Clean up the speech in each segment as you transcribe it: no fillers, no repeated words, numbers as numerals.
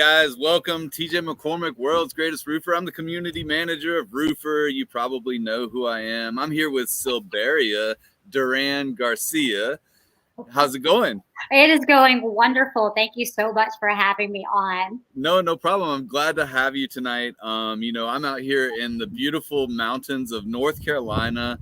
guys, welcome. TJ McCormack, world's greatest roofer. I'm the community manager of Roofer. You probably know who I am. I'm here with Silberia Garcia. How's it going? It is going wonderful. Thank you so much for having me on. No problem. I'm glad to have you tonight. I'm out here in the beautiful mountains of North Carolina,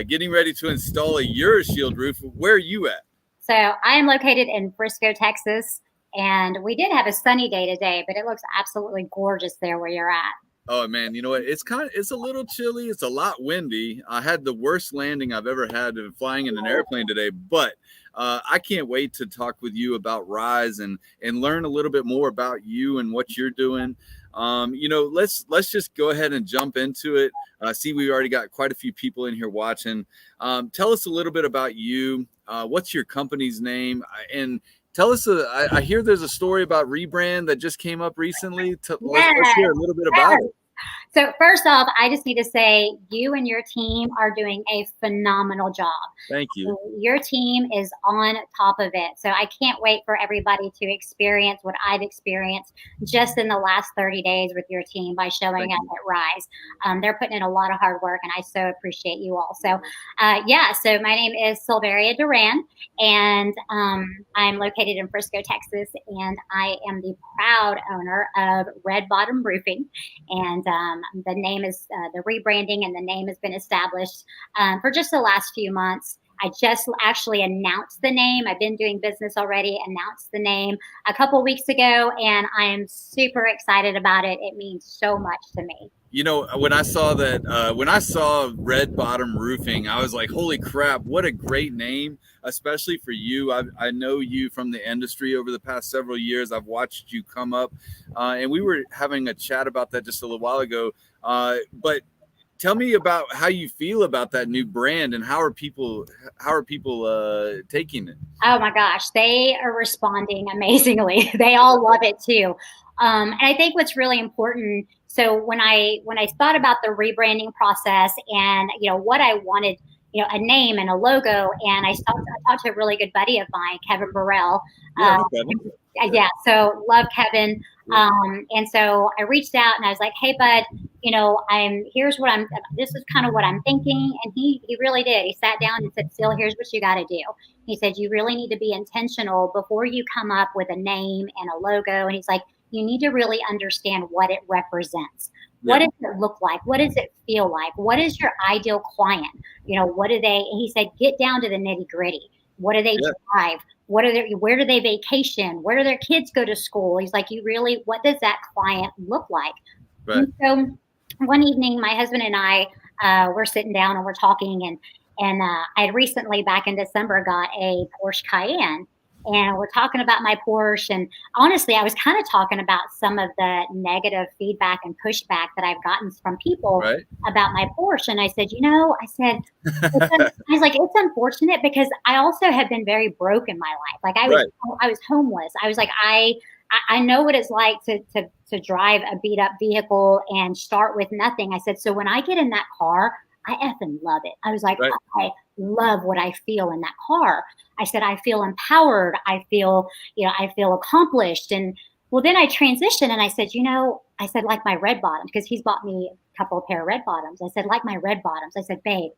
getting ready to install a Euroshield roof. Where are you at? So I am located in Frisco, Texas, and we did have a sunny day today, but it looks absolutely gorgeous there where you're at. Oh man, you know what? It's a little chilly. It's a lot windy. I had the worst landing I've ever had flying in an airplane today, but I can't wait to talk with you about Rise and learn a little bit more about you and what you're doing. Let's just go ahead and jump into it. See, we already got quite a few people in here watching. Tell us a little bit about you. What's your company's name? And tell us, I hear there's a story about rebrand that just came up recently. Let's hear a little bit about it. So first off, I just need to say you and your team are doing a phenomenal job. Thank you. Your team is on top of it. So I can't wait for everybody to experience what I've experienced just in the last 30 days with your team by showing up at Rise. They're putting in a lot of hard work, and I so appreciate you all. So so my name is Silberia Duran, and I'm located in Frisco, Texas, and I am the proud owner of Red Bottom Roofing. And the name is the rebranding, and the name has been established for just the last few months. I just actually announced the name. I've been doing business already, announced the name a couple weeks ago, and I am super excited about it. It means so much to me. You know, when I saw Red Bottom Roofing, I was like, holy crap, what a great name, especially for you. I know you from the industry over the past several years. I've watched you come up, and we were having a chat about that just a little while ago. But tell me about how you feel about that new brand, and how are people taking it? Oh my gosh, they are responding amazingly. They all love it too. And I think what's really important. So when I thought about the rebranding process and what I wanted, a name and a logo, and I talked to a really good buddy of mine, Kevin Burrell. So love Kevin. And so I reached out and I was like, hey bud, this is kind of what I'm thinking. And he really did. He sat down and said, Sil, here's what you got to do. He said, you really need to be intentional before you come up with a name and a logo. And he's like, you need to really understand what it represents. What does it look like? What does it feel like? What is your ideal client? He said, get down to the nitty gritty. What do they drive? Where do they vacation? Where do their kids go to school? He's like, what does that client look like? Right. And so one evening, my husband and I, we're sitting down and we're talking, and I recently, back in December, got a Porsche Cayenne. And we're talking about my Porsche. And honestly, I was kind of talking about some of the negative feedback and pushback that I've gotten from people about my Porsche. And I said, it's unfortunate because I also have been very broke in my life. Like I was homeless. I was like, I know what it's like to drive a beat up vehicle and start with nothing. I said, so when I get in that car, I effing love it. I was like, I love what I feel in that car. I said, I feel empowered. I feel accomplished. And well, then I transitioned and I said, like my red bottoms, because he's bought me a couple of pair of red bottoms. I said, like my red bottoms. I said, babe,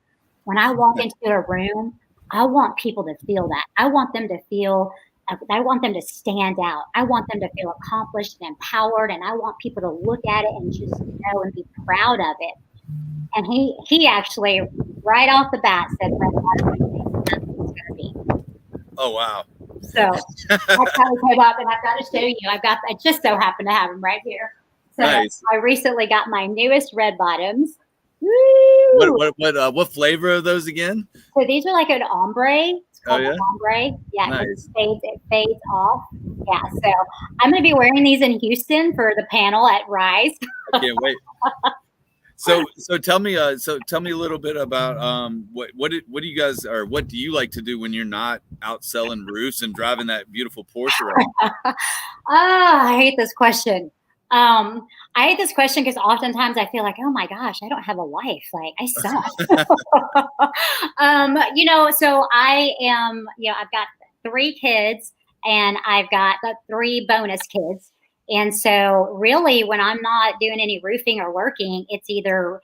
when I walk into a room, I want people to feel that. I want them to stand out. I want them to feel accomplished and empowered. And I want people to look at it and just know and be proud of it. And he actually, right off the bat, said, that's what it's going to be. Oh, wow. So that's how we came up, and I've got to show you. I just so happen to have them right here. So nice. I recently got my newest red bottoms. Woo! What flavor are those again? So these are like an ombre. It's called an ombre. Yeah, nice. It fades off. Yeah, so I'm going to be wearing these in Houston for the panel at Rise. I can't wait. So tell me a little bit about what do you guys, or what do you like to do when you're not out selling roofs and driving that beautiful Porsche around? I hate this question. I hate this question because oftentimes I feel like, oh my gosh, I don't have a life. Like I suck. So I am, I've got 3 kids and I've got 3 bonus kids. And so really when I'm not doing any roofing or working, it's either,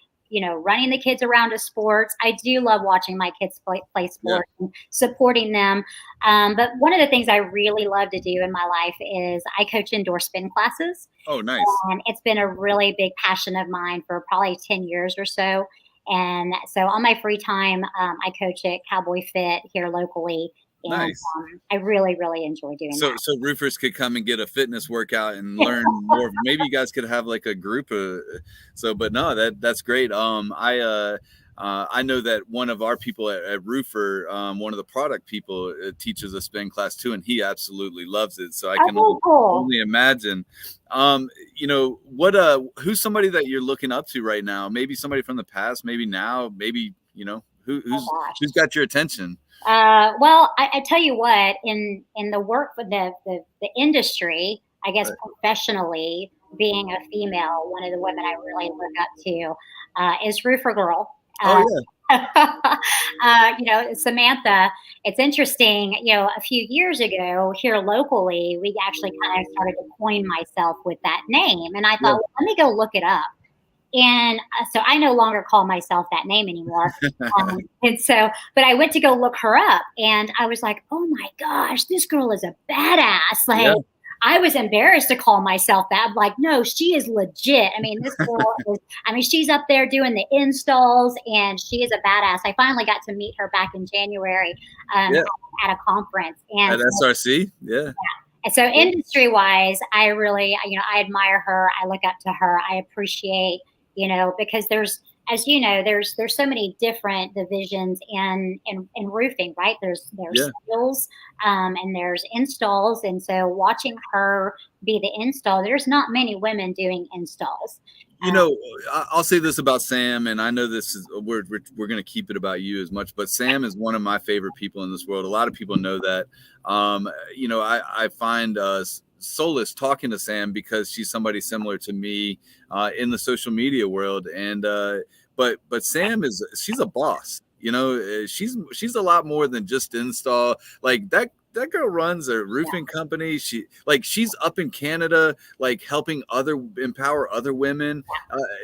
running the kids around to sports. I do love watching my kids play Yeah. sports and supporting them. But one of the things I really love to do in my life is I coach indoor spin classes. Oh, nice. And it's been a really big passion of mine for probably 10 years or so. And so on my free time, I coach at Cowboy Fit here locally. And Nice. I really, really enjoy doing that. So roofers could come and get a fitness workout and learn more. Maybe you guys could have like a group of but no, that's great. I know that one of our people at Roofer, one of the product people, teaches a spin class too, and he absolutely loves it. So I can Cool. only imagine. What who's somebody that you're looking up to right now? Maybe somebody from the past, maybe now, maybe who's got your attention? Well, I tell you what, in the work with the industry, I guess professionally, being a female, one of the women I really look up to is Roofer Girl. Oh Samantha, it's interesting, a few years ago here locally, we actually kind of started to coin myself with that name. And I thought, yeah. well, let me go look it up. And so I no longer call myself that name anymore. But I went to go look her up and I was like, oh my gosh, this girl is a badass. Like, Yeah. I was embarrassed to call myself that. I'm like, no, she is legit. I mean, this girl she's up there doing the installs and she is a badass. I finally got to meet her back in January at a conference. And at SRC. Yeah. And so industry wise, I really, I admire her. I look up to her. I appreciate, because there's so many different divisions in roofing, right? There's sales, and there's installs. And so watching her be the install, there's not many women doing installs. I'll say this about Sam, and I know this is we're going to keep it about you as much, but Sam is one of my favorite people in this world. A lot of people know that. I find solace talking to Sam because she's somebody similar to me in the social media world, and but Sam she's a boss. She's a lot more than just install. Like that girl runs a roofing company. She's up in Canada, like helping empower other women.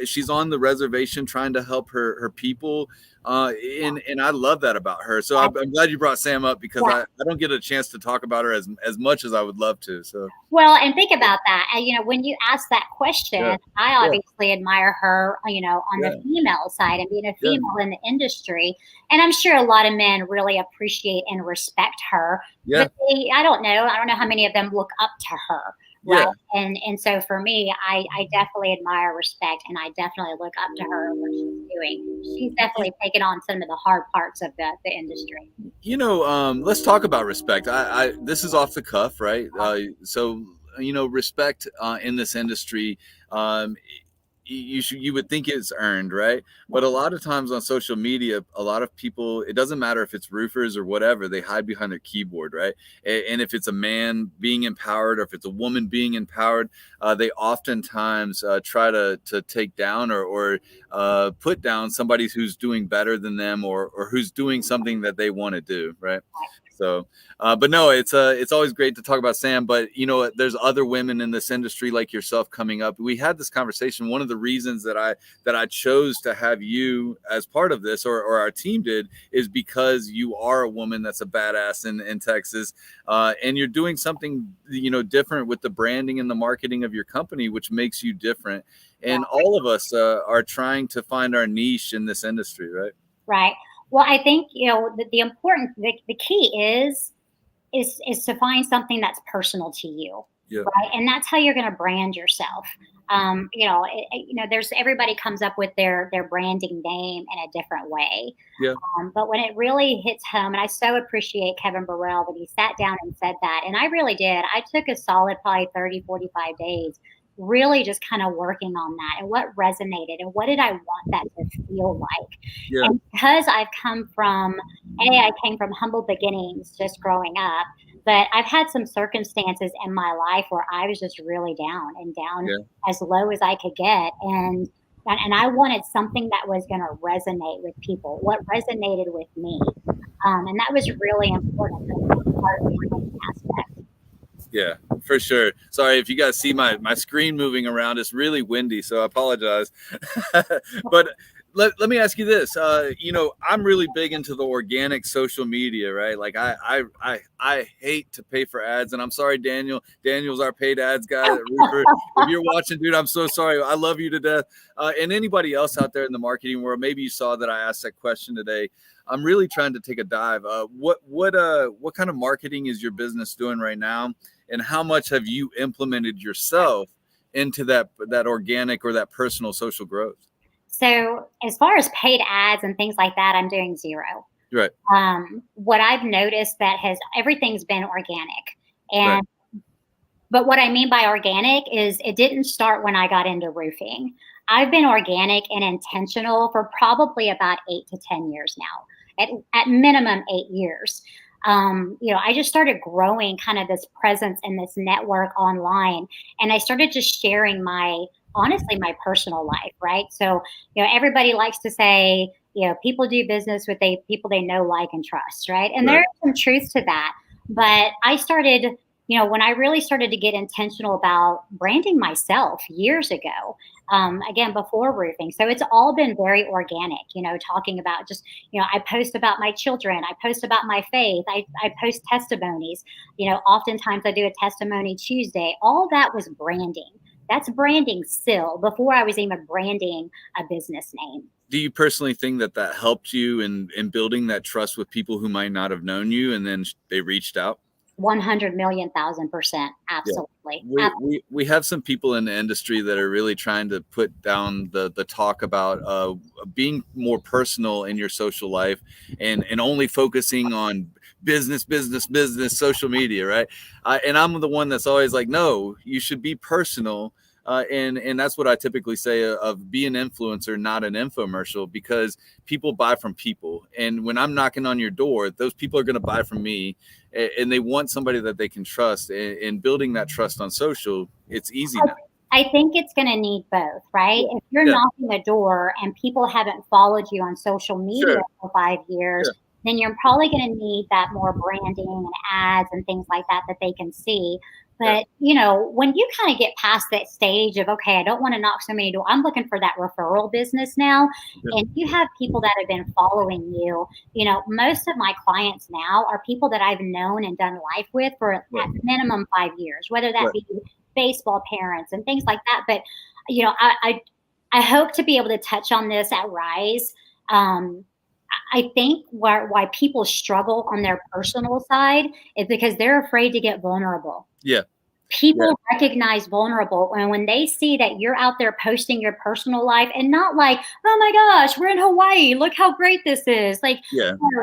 She's on the reservation trying to help her people. And I love that about her. So I'm glad you brought Sam up because I don't get a chance to talk about her as much as I would love to. So well, and think about that. When you ask that question, I obviously admire her, on the female side and being a female in the industry. And I'm sure a lot of men really appreciate and respect her. Yeah. But I don't know how many of them look up to her. Right. Yeah. And so for me, I definitely admire, respect, and I definitely look up to her and what she's doing. She's definitely taken on some of the hard parts of the industry. Let's talk about respect. This is off the cuff, right? So respect in this industry. You would think it's earned, right? But a lot of times on social media, a lot of people, it doesn't matter if it's roofers or whatever, they hide behind their keyboard, right? And if it's a man being empowered or if it's a woman being empowered, they oftentimes try to take down or put down somebody who's doing better than them or who's doing something that they want to do, right? So, but no, it's always great to talk about Sam, but there's other women in this industry like yourself coming up. We had this conversation. One of the reasons that I chose to have you as part of this or our team did is because you are a woman that's a badass in Texas. And you're doing something, different with the branding and the marketing of your company, which makes you different. And all of us are trying to find our niche in this industry, right? Right. Well, I think, the key is to find something that's personal to you. Yeah. Right. And that's how you're going to brand yourself. There's everybody comes up with their branding name in a different way. Yeah. But when it really hits home, and I so appreciate Kevin Burrell that he sat down and said that. And I really did. I took a solid probably 30, 45 days really just kind of working on that and what resonated and what did I want that to feel like. Yeah. And because I came from humble beginnings just growing up, but I've had some circumstances in my life where I was just really down as low as I could get. And I wanted something that was going to resonate with people, what resonated with me. And that was really important part of the aspect. Yeah, for sure. Sorry if you guys see my screen moving around. It's really windy, so I apologize. But let me ask you this. I'm really big into the organic social media, right? Like I hate to pay for ads, and I'm sorry, Daniel. Daniel's our paid ads guy at Roofer. If you're watching, dude, I'm so sorry. I love you to death. And anybody else out there in the marketing world, maybe you saw that I asked that question today. I'm really trying to take a dive. What kind of marketing is your business doing right now? And how much have you implemented yourself into that organic or that personal social growth? So as far as paid ads and things like that, I'm doing zero. Right. What I've noticed everything's been organic. And Right. But what I mean by organic is it didn't start when I got into roofing. I've been organic and intentional for probably about 8 to 10 years now, at minimum 8 years. I just started growing kind of this presence and this network online. And I started just sharing honestly, my personal life, right? So, everybody likes to say, people do business with people they know, like, and trust, right? And Right. there's some truth to that. But I started, when I really started to get intentional about branding myself years ago, again, before roofing. So it's all been very organic, talking about just, I post about my children, I post about my faith, I post testimonies, oftentimes I do a testimony Tuesday. All that was branding. That's branding still before I was even branding a business name. Do you personally think that helped you in building that trust with people who might not have known you and then they reached out? 100,000,000%. Absolutely. Yeah. We have some people in the industry that are really trying to put down the talk about being more personal in your social life and only focusing on business, social media, right? And I'm the one that's always like, no, you should be personal. And that's what I typically say of be an influencer, not an infomercial, because people buy from people. And when I'm knocking on your door, those people are going to buy from me, and they want somebody that they can trust. And building that trust on social, it's easy now. I think it's going to need both, right? Yeah. If you're knocking the door and people haven't followed you on social media for 5 years, then you're probably going to need that more branding and ads and things like that they can see. But, when you kind of get past that stage of, okay, I don't want to knock so many doors, I'm looking for that referral business now. And you have people that have been following you. Most of my clients now are people that I've known and done life with for at minimum 5 years, whether that be baseball parents and things like that. But, I hope to be able to touch on this at Rise. I think why people struggle on their personal side is because they're afraid to get vulnerable. Yeah. People recognize vulnerable, and when they see that you're out there posting your personal life and not like, oh my gosh, we're in Hawaii, look how great this is. Like,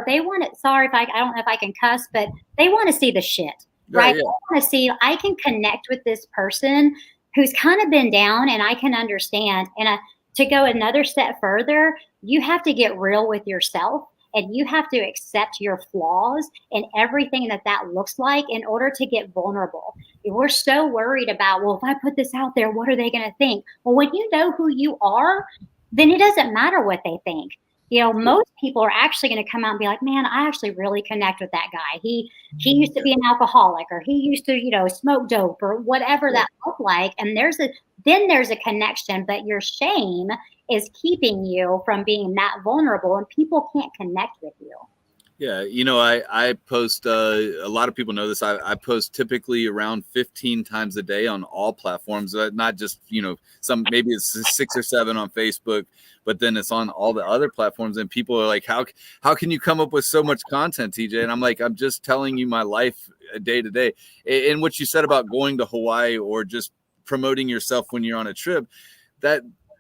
they want it. Sorry if I don't know if I can cuss, but they want to see the shit, right? They want to see, I can connect with this person who's kind of been down and I can understand. And to go another step further, you have to get real with yourself. And you have to accept your flaws and everything that looks like in order to get vulnerable. We're so worried about, well, if I put this out there, what are they going to think? Well, when you know who you are, then it doesn't matter what they think. Most people are actually going to come out and be like, man, I actually really connect with that guy. He used to be an alcoholic, or he used to, smoke dope, or whatever that looked like. And there's a connection, but your shame is keeping you from being that vulnerable, and people can't connect with you. Yeah, I post, a lot of people know this, I post typically around 15 times a day on all platforms, not just, maybe it's 6 or 7 on Facebook, but then it's on all the other platforms, and people are like, how can you come up with so much content, TJ? And I'm like, I'm just telling you my life day to day. And what you said about going to Hawaii or just promoting yourself when you're on a trip,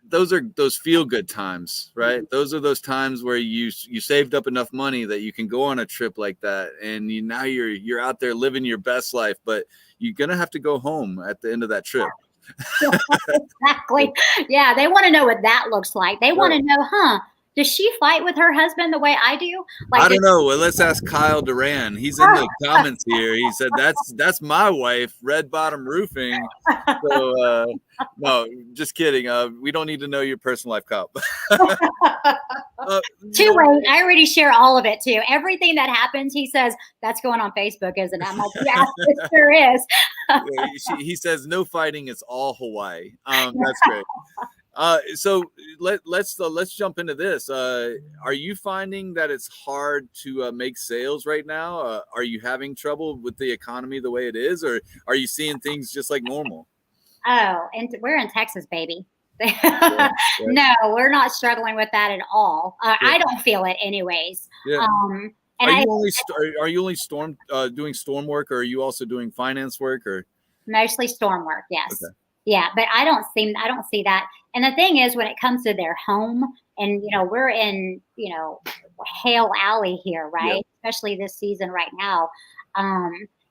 those are those feel good times, right? Those are those times where you saved up enough money that you can go on a trip like that, and now you're out there living your best life, but you're gonna have to go home at the end of that trip. Exactly. Yeah, they want to know what that looks like. They want to know, does she fight with her husband the way I do? I don't know. Well, let's ask Kyle Duran. He's in the comments here. He said that's my wife, Red Bottom Roofing. So no, just kidding. We don't need to know your personal life, Kyle. Too late. I already share all of it too. Everything that happens, he says, that's going on Facebook, isn't it? I'm like, yeah, it sure is. He says no fighting. It's all Hawaii. That's great. So let's jump into this. Are you finding that it's hard to make sales right now? Are you having trouble with the economy the way it is, or are you seeing things just like normal? Oh, and we're in Texas, baby. Yeah. No, we're not struggling with that at all. Yeah. I don't feel it anyways. Yeah. And Are you only doing storm work, or are you also doing finance work, or mostly storm work? Yes. Okay. Yeah, but I don't see that. And the thing is, when it comes to their home, and we're in Hale Alley here, right? Yeah. Especially this season right now.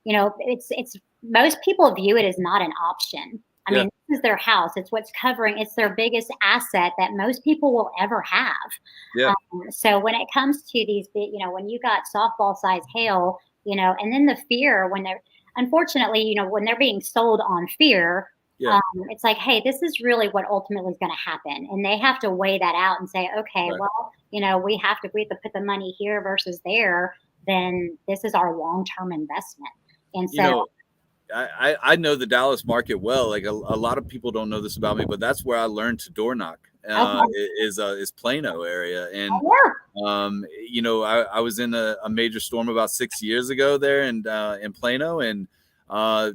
It's most people view it as not an option. I mean, this is their house. It's what's covering. It's their biggest asset that most people will ever have. Yeah. So when it comes to these, when you got softball size hail, and then the fear when they're, unfortunately, when they're being sold on fear, it's like, hey, this is really what ultimately is going to happen. And they have to weigh that out and say, okay, right. Well, we have to put the money here versus there. Then this is our long-term investment. And so, I know the Dallas market well. Like a lot of people don't know this about me, but that's where I learned to door knock. Is Plano area, and I was in a major storm about 6 years ago there, and in Plano, and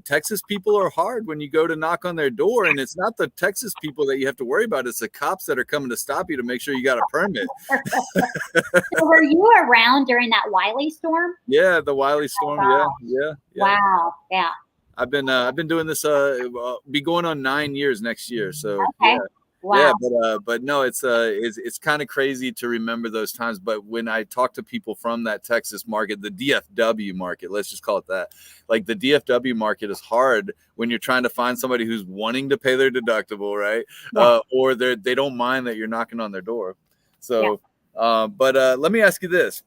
Texas people are hard when you go to knock on their door, and it's not the Texas people that you have to worry about; it's the cops that are coming to stop you to make sure you got a permit. So were you around during that Wiley storm? Yeah, the Wiley storm. Oh, yeah. Wow. Yeah. I've been doing this. Be going on 9 years next year. So okay. Wow. Yeah, but no, it's kind of crazy to remember those times. But when I talk to people from that Texas market, the DFW market, let's just call it that. Like the DFW market is hard when you're trying to find somebody who's wanting to pay their deductible, right? Yeah. Or they don't mind that you're knocking on their door. So, but let me ask you this.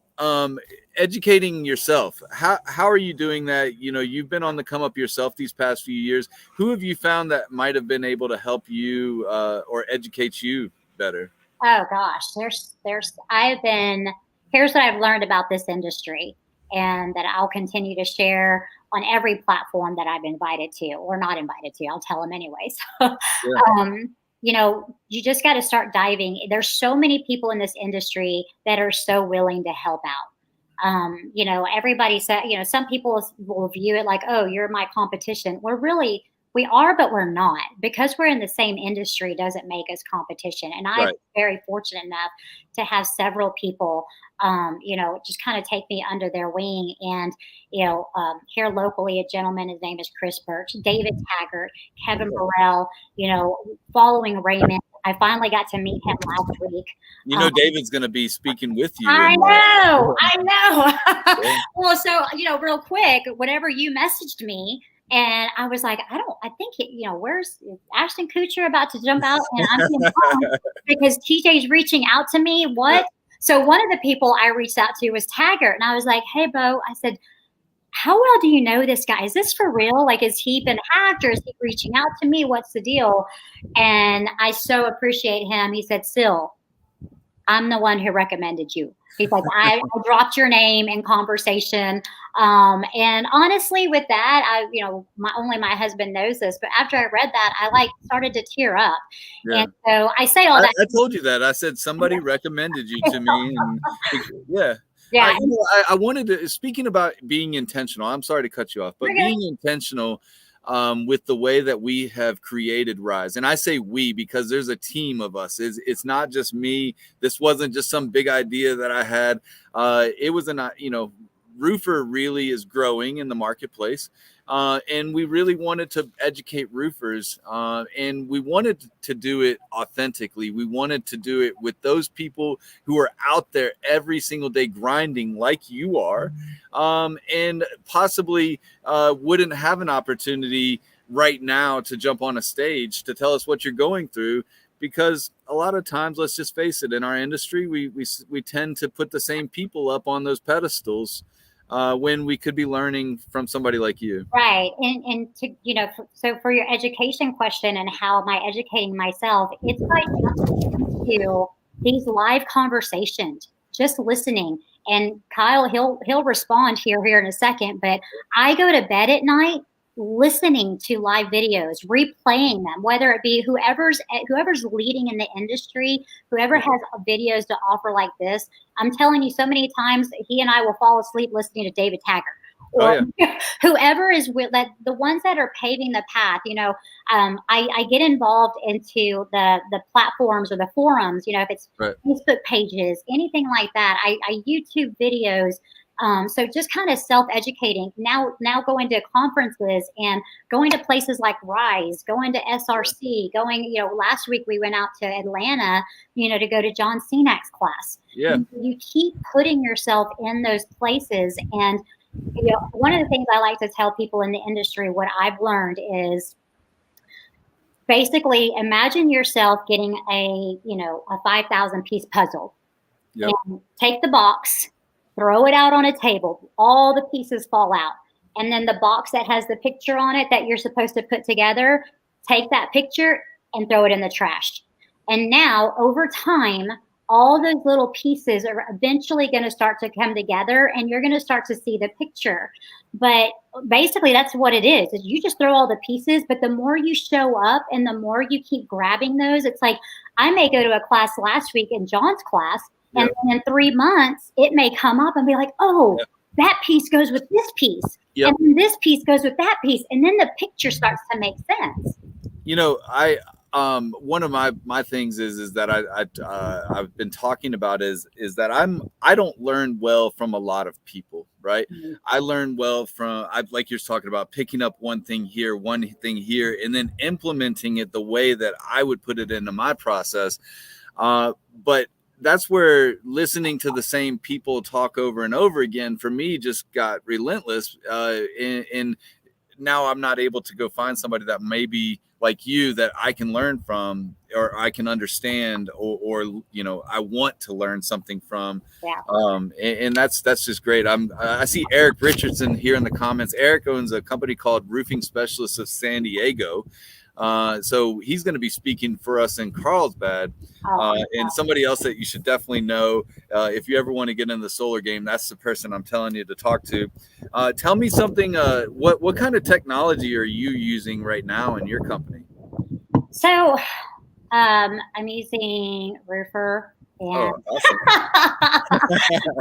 Educating yourself, how are you doing that? You've been on the come up yourself these past few years. Who have you found that might have been able to help you or educate you better? Oh gosh, here's what I've learned about this industry, and that I'll continue to share on every platform that I'm invited to or not invited to. I'll tell them anyways. You just got to start diving. There's so many people in this industry that are so willing to help out. Everybody said, some people will view it like, oh, you're my competition. We are, but we're not, because we're in the same industry doesn't make us competition. And I'm very fortunate enough to have several people, just kind of take me under their wing. And, here locally, a gentleman, his name is Chris Birch, David Taggart, Kevin Burrell, following Raymond. I finally got to meet him last week. David's going to be speaking with you. I know. Well, so, real quick, whenever you messaged me, and I was like, I think, where's Ashton Kutcher about to jump out? And I'm because TJ's reaching out to me. What? Yeah. So one of the people I reached out to was Taggart. And I was like, hey, Bo, I said, how well do you know this guy? Is this for real? Like, has he been hacked, or is he reaching out to me? What's the deal? And I so appreciate him. He said, Sil, I'm the one who recommended you. He's like, I dropped your name in conversation. And honestly, with that, only my husband knows this, but after I read that, I started to tear up. Yeah. And so I say all that. I told you that. I said, somebody recommended you to me. And yeah. Yeah. I wanted to, speaking about being intentional, I'm sorry to cut you off, but being intentional with the way that we have created Rise. And I say we because there's a team of us. It's not just me. This wasn't just some big idea that I had. It was roofer really is growing in the marketplace. And we really wanted to educate roofers, and we wanted to do it authentically. We wanted to do it with those people who are out there every single day grinding like you are, and possibly wouldn't have an opportunity right now to jump on a stage to tell us what you're going through. Because a lot of times, let's just face it, in our industry, we tend to put the same people up on those pedestals when we could be learning from somebody like you. Right. And to, so for your education question and how am I educating myself, it's by jumping into these live conversations, just listening. And Kyle, he'll respond here in a second, but I go to bed at night listening to live videos, replaying them, whether it be whoever's leading in the industry, whoever has videos to offer like this. I'm telling you, so many times he and I will fall asleep listening to David Taggart. Or whoever is with that, the ones that are paving the path. I get involved into the platforms or the forums. If it's Facebook pages, anything like that. I YouTube videos. So just kind of self-educating. Now going to conferences and going to places like Rise, going to SRC, last week we went out to Atlanta, to go to John Cenak's class. Yeah. You keep putting yourself in those places. And one of the things I like to tell people in the industry, what I've learned is basically imagine yourself getting a 5,000 piece puzzle. Yep. And take the box, throw it out on a table, all the pieces fall out. And then the box that has the picture on it that you're supposed to put together, take that picture and throw it in the trash. And now over time, all those little pieces are eventually going to start to come together and you're going to start to see the picture. But basically that's what it is you just throw all the pieces, but the more you show up and the more you keep grabbing those, it's like I may go to a class last week in John's class, and then in 3 months it may come up and be like, oh, that piece goes with this piece. And then this piece goes with that piece. And then the picture starts to make sense. One of my things is that I've been talking about is that I don't learn well from a lot of people, right? Mm-hmm. I learn well from like you're talking about picking up one thing here, and then implementing it the way that I would put it into my process. But that's where listening to the same people talk over and over again for me just got relentless. And now I'm not able to go find somebody that maybe like you that I can learn from or I can understand or I want to learn something from. Yeah. And that's just great. I see Eric Richardson here in the comments. Eric owns a company called Roofing Specialists of San Diego. So he's going to be speaking for us in Carlsbad. And somebody else that you should definitely know if you ever want to get in the solar game, that's the person I'm telling you to talk to. Tell me something. What kind of technology are you using right now in your company? So I'm using Roofer. And awesome.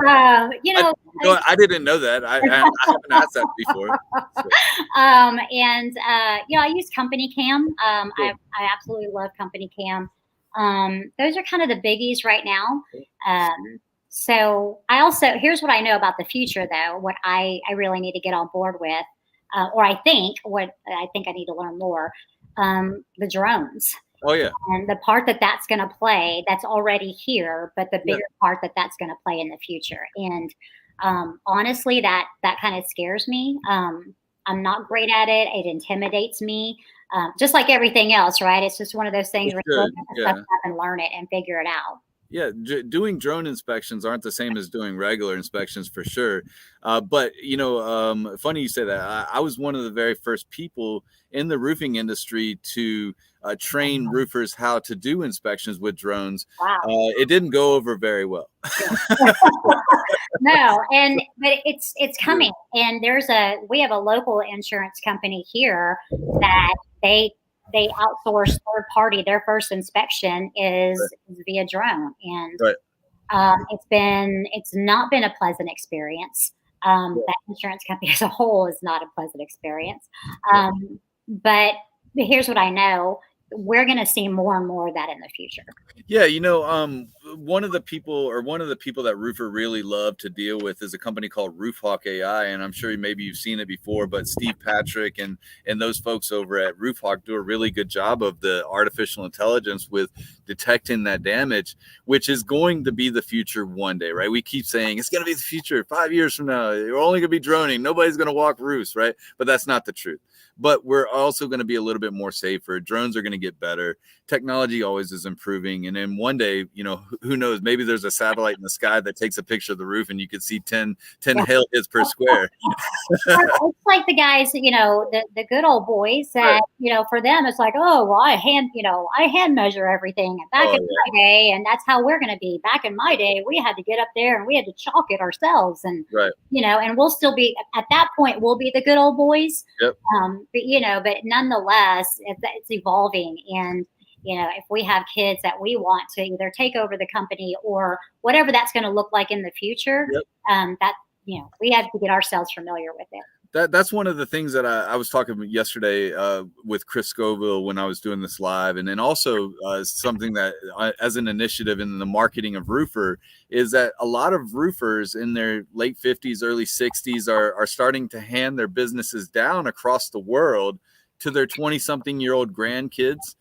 I didn't know that. I haven't asked that before. So. I use Company Cam. I absolutely love Company Cam. Those are kind of the biggies right now. So here's what I know about the future though, what I really need to get on board with, or I think I need to learn more, the drones. Oh yeah. And the part that's going to play, that's already here, but the bigger part that's going to play in the future. And honestly, that kind of scares me. I'm not great at it. It intimidates me. Just like everything else, right? It's just one of those things where you have to step up and learn it and figure it out. Yeah, doing drone inspections aren't the same as doing regular inspections for sure. But, funny you say that. I was one of the very first people in the roofing industry to train roofers how to do inspections with drones. Wow. It didn't go over very well. No, but it's coming. And we have a local insurance company here that they outsource third party. Their first inspection is via drone, and it's not been a pleasant experience. That insurance company as a whole is not a pleasant experience. But here's what I know. We're going to see more and more of that in the future. Yeah. One of the people that Roofer really love to deal with is a company called RoofHawk AI. And I'm sure maybe you've seen it before, but Steve Patrick and those folks over at RoofHawk do a really good job of the artificial intelligence with detecting that damage, which is going to be the future one day, right? We keep saying it's going to be the future 5 years from now. We're only going to be droning. Nobody's going to walk roofs, right? But that's not the truth. But we're also going to be a little bit more safer. Drones are going to get better. technology always is improving. And then one day, who knows, maybe there's a satellite in the sky that takes a picture of the roof and you can see 10 Yeah. hail hits per square. It's like the guys, the good old boys that, for them, it's like, oh, well, I hand measure everything back in my day. And that's how we're going to be. Back in my day, we had to get up there and we had to chalk it ourselves. And, and we'll still be at that point, we'll be the good old boys. Yep. But nonetheless, it's evolving. And, if we have kids that we want to either take over the company or whatever that's going to look like in the future, we have to get ourselves familiar with it. That's one of the things that I was talking yesterday with Chris Scoville when I was doing this live. And then also something that as an initiative in the marketing of roofer is that a lot of roofers in their late 50s, early 60s are starting to hand their businesses down across the world to their 20-something-year-old grandkids.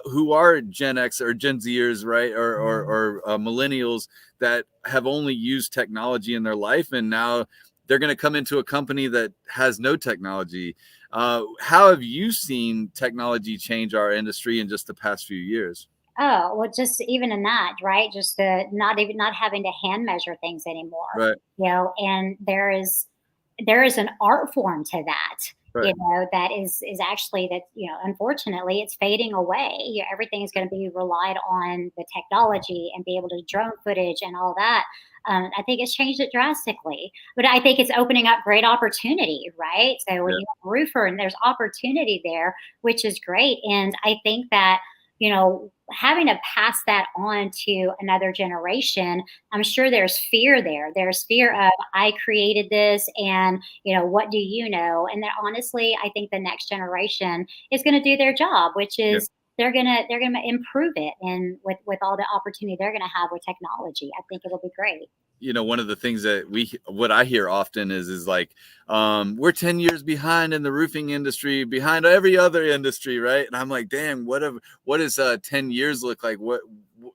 Who are Gen X or Gen Zers, right? Or millennials that have only used technology in their life. And now they're going to come into a company that has no technology. How have you seen technology change our industry in just the past few years? Oh, well, just even in that, right? Just the not having to hand measure things anymore. Right. And there is an art form to that. Right. That is actually that, unfortunately it's fading away. Everything is going to be relied on the technology and be able to drone footage and all that. I think it's changed it drastically, but I think it's opening up great opportunity, right? So when you have a roofer and there's opportunity there, which is great. And I think that, having to pass that on to another generation, I'm sure there's fear there. There's fear of, I created this and, what do you know? And that honestly, I think the next generation is going to do their job, which is they're going to improve it. And with all the opportunity they're going to have with technology, I think it'll be great. One of the things that what I hear often is like, we're 10 years behind in the roofing industry, behind every other industry. Right. And I'm like, damn, what does 10 years look like?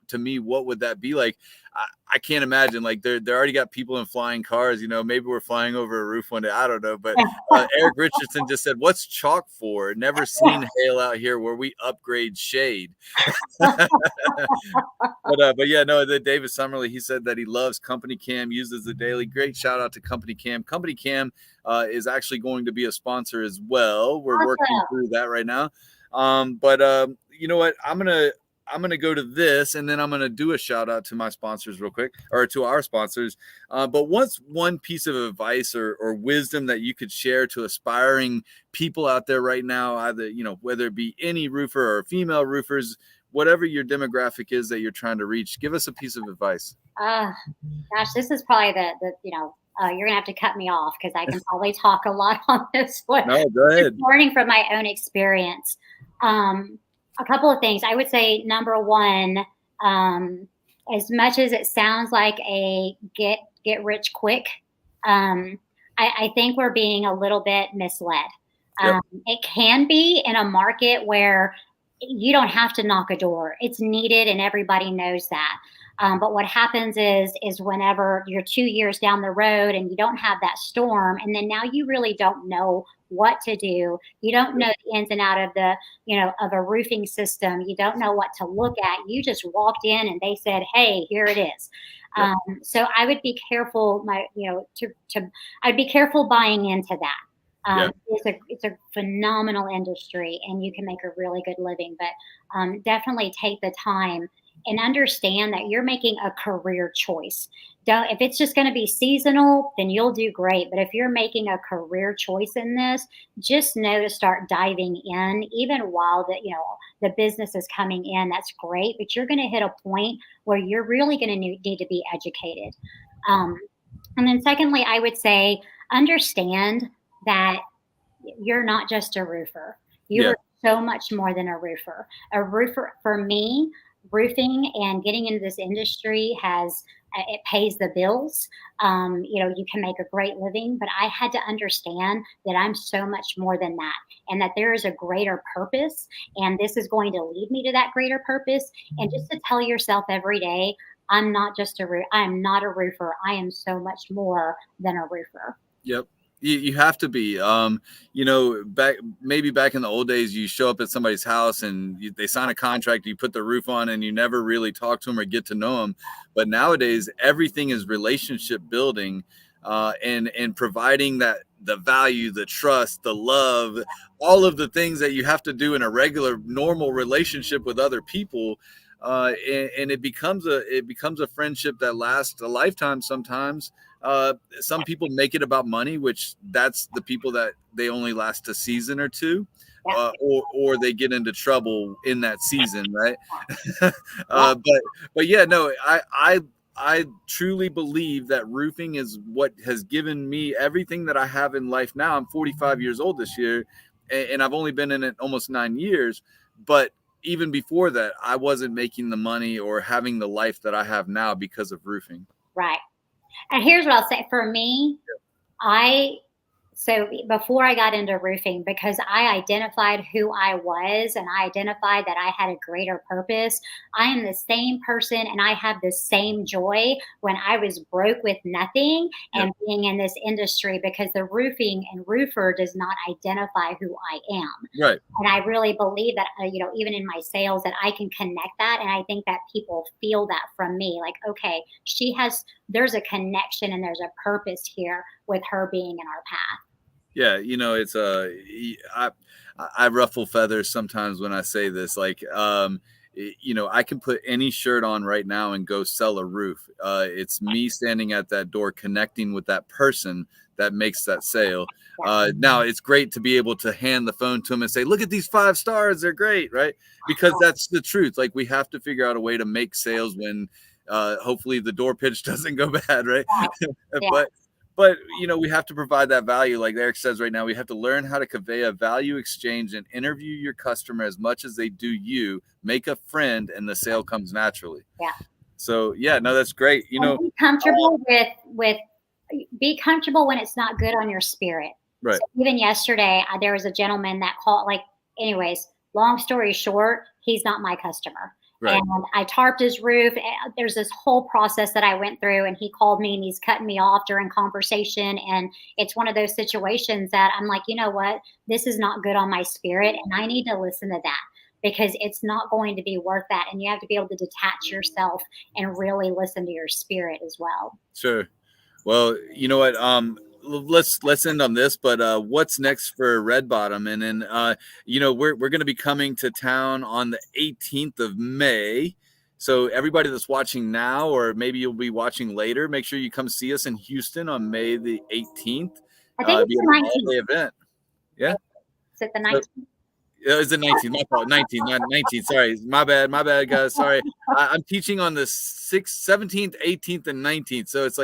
To me, what would that be like? I can't imagine. Like they already got people in flying cars, maybe we're flying over a roof one day. I don't know. But Eric Richardson just said, what's chalk for? Never seen hail out here where we upgrade shade. But yeah, no, David Summerly, he said that he loves Company Cam, uses the daily. Great shout out to Company Cam. Company Cam is actually going to be a sponsor as well. We're working through that right now. But you know what? I'm gonna go to this, and then I'm gonna do a shout out to my sponsors real quick, or to our sponsors. But what's one piece of advice or wisdom that you could share to aspiring people out there right now, either whether it be any roofer or female roofers, whatever your demographic is that you're trying to reach? Give us a piece of advice. Gosh, this is probably you're gonna have to cut me off because I can probably talk a lot on this one. No, go ahead. Learning from my own experience. A couple of things. I would say number one, as much as it sounds like a get rich quick, I think we're being a little bit misled. It can be in a market where you don't have to knock a door. It's needed and everybody knows that. But what happens is whenever you're 2 years down the road and you don't have that storm, and then now you really don't know what to do. You don't know the ins and out of of a roofing system. You don't know what to look at. You just walked in and they said, "Hey, here it is." So I would be careful. I'd be careful buying into that. It's a phenomenal industry, and you can make a really good living. But definitely take the time and understand that you're making a career choice. If it's just going to be seasonal, then you'll do great. But if you're making a career choice in this, just know to start diving in, even while the business is coming in. That's great, but you're going to hit a point where you're really going to need to be educated. And then secondly, I would say understand that you're not just a roofer. You're so much more than a roofer. A roofer, for me, roofing and getting into this industry it pays the bills. You can make a great living, but I had to understand that I'm so much more than that, and that there is a greater purpose, and this is going to lead me to that greater purpose. And just to tell yourself every day, I am not a roofer. I am so much more than a roofer. Yep. You have to be. Back in the old days, you show up at somebody's house and they sign a contract, you put the roof on, and you never really talk to them or get to know them. But nowadays, everything is relationship building, and providing the value, the trust, the love, all of the things that you have to do in a regular, normal relationship with other people. And it becomes a friendship that lasts a lifetime sometimes. Some people make it about money, which that's the people that they only last a season or two, or they get into trouble in that season, right? But yeah, no, I truly believe that roofing is what has given me everything that I have in life now. I'm 45 years old this year, and I've only been in it almost 9 years, but even before that, I wasn't making the money or having the life that I have now because of roofing. Right. And here's what I'll say for me, so before I got into roofing, because I identified who I was and I identified that I had a greater purpose, I am the same person and I have the same joy when I was broke with nothing and being in this industry, because the roofing and roofer does not identify who I am. Right. And I really believe that, even in my sales, that I can connect that. And I think that people feel that from me. Like, okay, there's a connection and there's a purpose here with her being in our path. Yeah, it's I ruffle feathers sometimes when I say this. Like, I can put any shirt on right now and go sell a roof. It's me standing at that door, connecting with that person that makes that sale. Now, it's great to be able to hand the phone to them and say, "Look at these 5 stars; they're great," right? Because that's the truth. Like, we have to figure out a way to make sales when, hopefully, the door pitch doesn't go bad, right? But we have to provide that value. Like Eric says right now, we have to learn how to convey a value exchange and interview your customer as much as they do you. Make a friend, and the sale comes naturally. Yeah. So yeah, no, that's great. Be comfortable be comfortable when it's not good on your spirit. Right. So even yesterday, there was a gentleman that called. Anyways, long story short, he's not my customer. Right. And I tarped his roof. There's this whole process that I went through, and he called me and he's cutting me off during conversation. And it's one of those situations that I'm like, you know what? This is not good on my spirit, and I need to listen to that, because it's not going to be worth that. And you have to be able to detach yourself and really listen to your spirit as well. Sure. Well, you know what? Let's end on this, but what's next for Red Bottom? And then we're going to be coming to town on the 18th of May. So everybody that's watching now, or maybe you'll be watching later, make sure you come see us in Houston on May the 18th. I think it's the 19th event. Yeah. Is it the 19th? It's the 19th. My fault. 19th, not 19th. Sorry, my bad, guys. Sorry, I'm teaching on the 6th, 17th, 18th, and 19th. So it's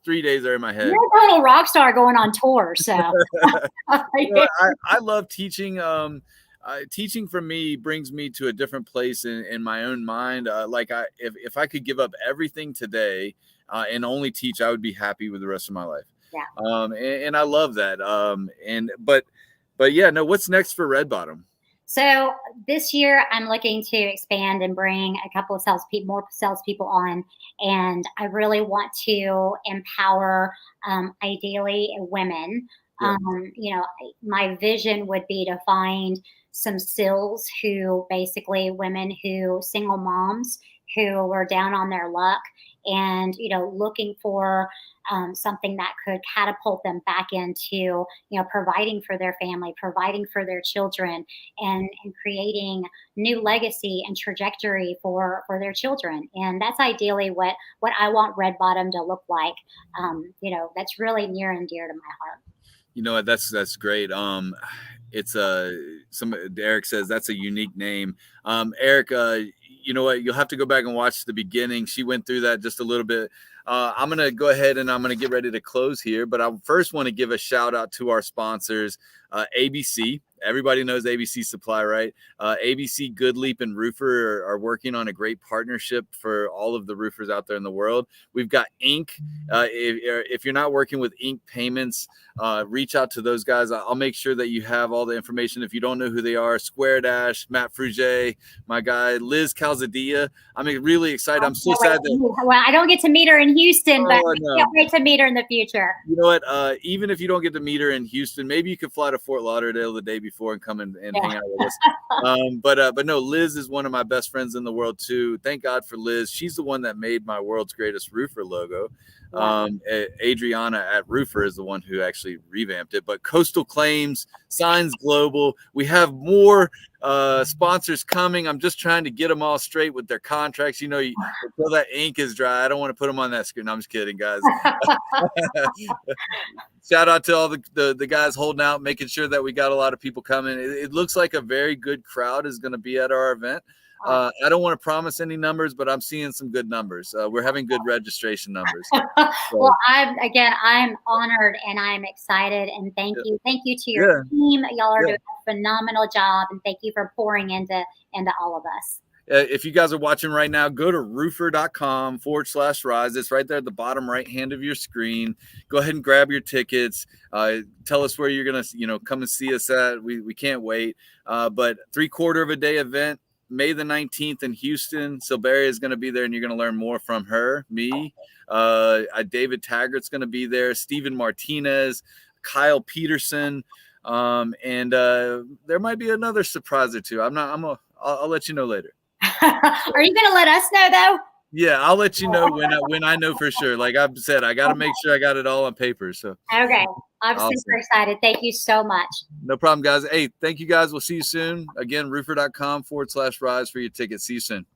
3 days there in my head. You're a total rock star going on tour. So I love teaching. Teaching for me brings me to a different place in my own mind. If I could give up everything today and only teach, I would be happy with the rest of my life. Yeah. And I love that. But yeah, no. What's next for Red Bottom? So this year, I'm looking to expand and bring a couple of more salespeople on, and I really want to empower, ideally, women. Yeah. My vision would be to find some SILs single moms who were down on their luck and, looking for something that could catapult them back into, providing for their family, providing for their children, and creating new legacy and trajectory for their children. And that's ideally what I want Red Bottom to look like. That's really near and dear to my heart. That's great. It's Eric says that's a unique name. Eric, you know what? You'll have to go back and watch the beginning. She went through that just a little bit. I'm going to go ahead and I'm going to get ready to close here, but I first want to give a shout out to our sponsors, ABC. Everybody knows ABC Supply, right? ABC, Good Leap, and Roofer are working on a great partnership for all of the roofers out there in the world. We've got Inc. If you're not working with Inc. Payments, reach out to those guys. I'll make sure that you have all the information. If you don't know who they are, Square Dash, Matt Fruget, my guy, Liz Calzadilla. I'm really excited. I'm so sad that. Well, I don't get to meet her in in Houston, but I no. can't wait to meet her in the future. You know what? Even if you don't get to meet her in Houston, maybe you could fly to Fort Lauderdale the day before and come and hang out with us. But no, Liz is one of my best friends in the world too. Thank God for Liz. She's the one that made my World's Greatest Roofer logo. Wow. Adriana at Roofer is the one who actually revamped it. But Coastal Claims, Signs Global, we have more sponsors coming. I'm just trying to get them all straight with their contracts. You know, until that ink is dry, I don't want to put them on that screen. I'm just kidding, guys. Shout out to all the guys holding out, making sure that we got a lot of people coming. It looks like a very good crowd is going to be at our event. I don't want to promise any numbers, but I'm seeing some good numbers. We're having good registration numbers. So. Well, I'm honored and I'm excited, and thank you to your team. Y'all are doing a phenomenal job, and thank you for pouring into all of us. If you guys are watching right now, go to roofer.com/rise. It's right there at the bottom right hand of your screen. Go ahead and grab your tickets. Tell us where you're gonna, come and see us at. We can't wait. But 3/4 of a day event, May the 19th in Houston. Silberia is going to be there, and you're going to learn more from her, me. David Taggart's going to be there. Steven Martinez, Kyle Peterson, and there might be another surprise or two. I'll let you know later. Are you going to let us know though? Yeah, I'll let you know when I know for sure. Like I said, I got to make sure I got it all on paper. So okay, I'm awesome. super excited. Thank you so much. No problem, guys. Hey, thank you, guys. We'll see you soon. Again, roofer.com/rise for your tickets. See you soon.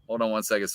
Hold on one second,